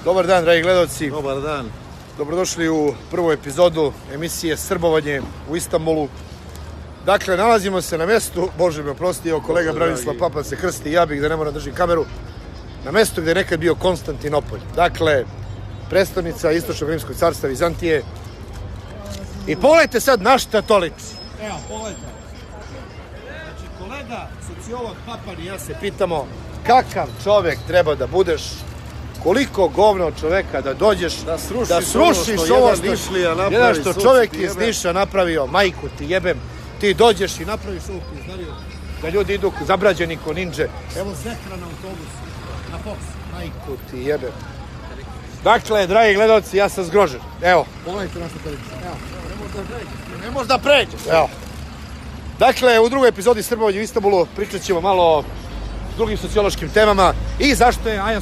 Dobar dan, dragi gledalci. Dobar dan. Dobrodošli u prvu epizodu emisije Srbovanje u Istanbulu. Dakle, nalazimo se na mestu, Bože me oprosti, evo kolega Branislav Papa se krsti, ja bih da ne moram držim kameru, na mestu gde je nekad bio Konstantinopolj. Dakle, predstavnica Istočnog rimskog carstva Vizantije. I pogledajte sad na šta to liči. Evo, pogledajte. Znači, kolega, sociolog Papan i ja se pitamo kakav čovek treba da budeš, koliko govno čoveka da dođeš, da srušiš ovo što čovek iz Niša napravio, majku ti jebem, ti dođeš i napraviš ovu pizdariju, da ljudi idu zabrađeni ko ninđe. Evo Zehra na autobusu, na Fox, majku ti jebem. Dakle, dragi gledalci, ja sam zgrožen. Evo, pogledajte našu televiziju. Evo, ne možeš da pređeš. Evo. Dakle, u drugoj epizodi Srbovanje u Istanbulu pričat ćemo malo o drugim sociološkim temama i zašto je Ajan